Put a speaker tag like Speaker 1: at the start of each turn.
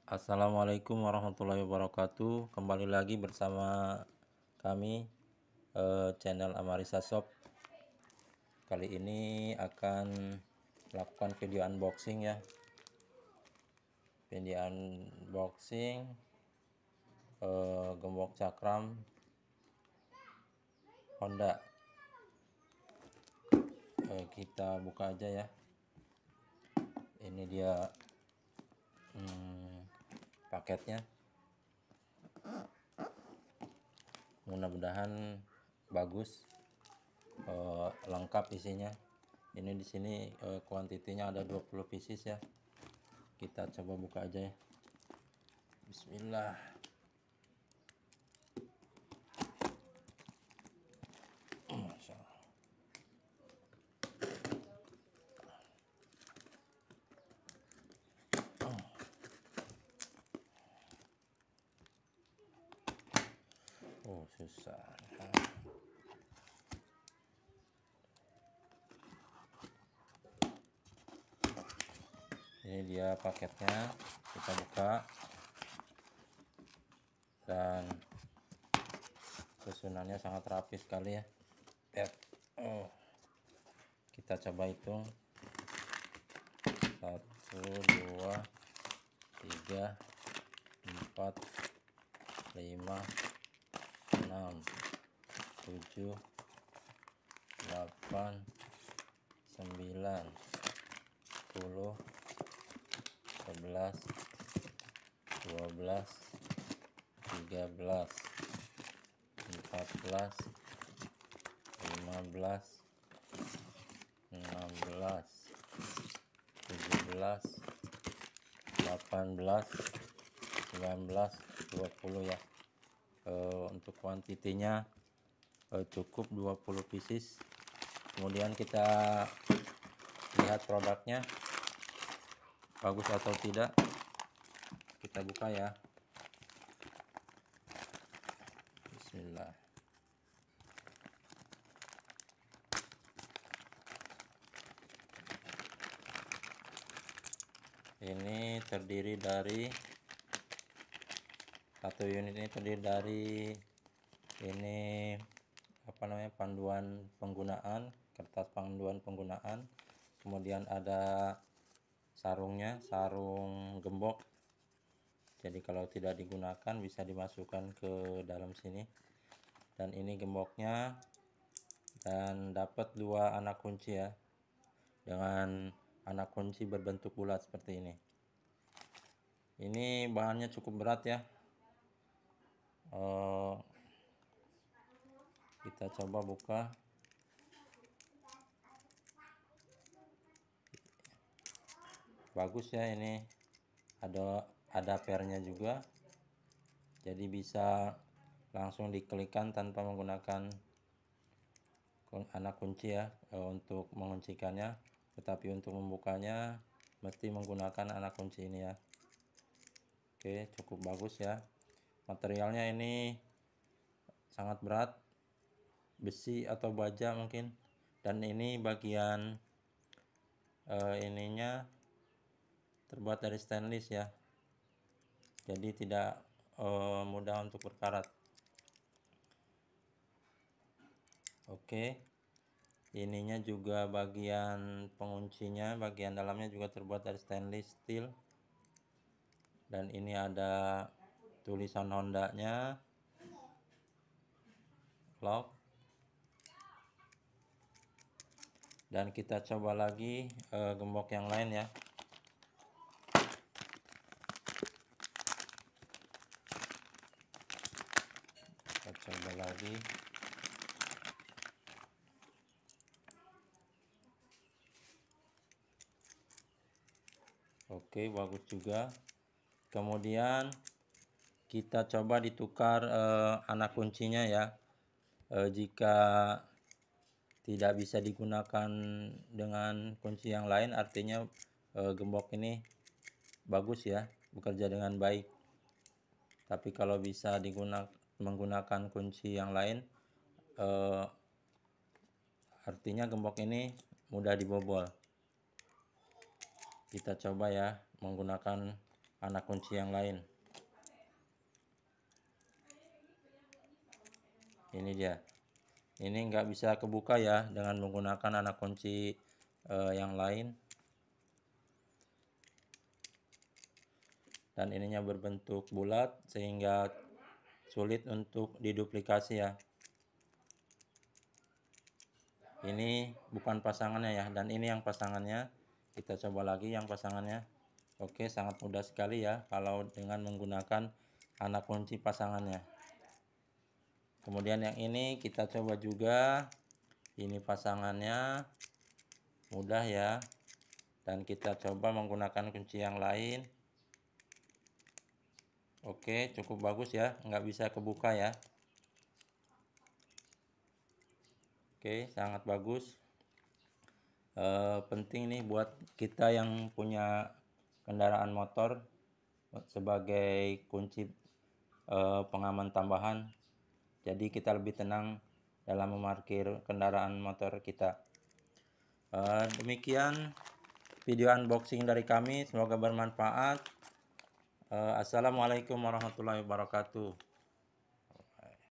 Speaker 1: Assalamualaikum warahmatullahi wabarakatuh. Kembali lagi bersama kami channel Amarisa Shop. Kali ini akan melakukan video unboxing ya. Video unboxing gembok cakram Honda. Kita buka aja ya. Ini dia paketnya. Mudah-mudahan bagus, lengkap isinya. Ini di sini kuantitinya ada 20 pieces ya. Kita coba buka aja ya. Bismillah. Masya Allah. Oh, susah. Ini dia paketnya, kita buka dan susunannya sangat rapi sekali ya. Kita coba hitung 1 2 3 4 5 6 7 8 9 10 11 12 13 14 15 16 17 18 19 20 ya. Untuk kuantitinya cukup 20 pieces. Kemudian kita lihat produknya bagus atau tidak. Kita buka ya. Bismillah. Ini terdiri dari satu unit, ini terdiri dari ini panduan penggunaan, kertas panduan penggunaan, kemudian ada sarungnya, sarung gembok. Jadi kalau tidak digunakan bisa dimasukkan ke dalam sini. Dan ini gemboknya, dan dapat 2 anak kunci ya, dengan anak kunci berbentuk bulat seperti ini. Ini bahannya cukup berat ya. Kita coba buka. Bagus ya, ini ada pernya juga, jadi bisa langsung diklikkan tanpa menggunakan anak kunci ya untuk menguncikannya, tetapi untuk membukanya mesti menggunakan anak kunci ini ya. Oke, cukup bagus ya. Materialnya ini sangat berat, besi atau baja mungkin, dan ini bagian ininya terbuat dari stainless ya, jadi tidak mudah untuk berkarat. Oke, ininya juga bagian penguncinya, bagian dalamnya juga terbuat dari stainless steel, dan ini ada tulisan Honda-nya, lock. Dan kita coba lagi gembok yang lain ya. Kita coba lagi. Oke, bagus juga. Kemudian kita coba ditukar anak kuncinya ya. Jika tidak bisa digunakan dengan kunci yang lain, artinya gembok ini bagus ya, bekerja dengan baik. Tapi kalau bisa menggunakan kunci yang lain, artinya gembok ini mudah dibobol. Kita coba ya menggunakan anak kunci yang lain. Ini dia. Ini nggak bisa kebuka ya dengan menggunakan anak kunci yang lain. Dan ininya berbentuk bulat sehingga sulit untuk diduplikasi ya. Ini bukan pasangannya ya, dan ini yang pasangannya. Kita coba lagi yang pasangannya. Oke, sangat mudah sekali ya kalau dengan menggunakan anak kunci pasangannya. Kemudian yang ini kita coba juga. Ini pasangannya, mudah ya. Dan kita coba menggunakan kunci yang lain. Oke, cukup bagus ya, nggak bisa kebuka ya. Oke, sangat bagus. Penting nih buat kita yang punya kendaraan motor sebagai kunci pengaman tambahan. Jadi kita lebih tenang dalam memarkir kendaraan motor kita. Demikian video unboxing dari kami, semoga bermanfaat. Assalamualaikum warahmatullahi wabarakatuh.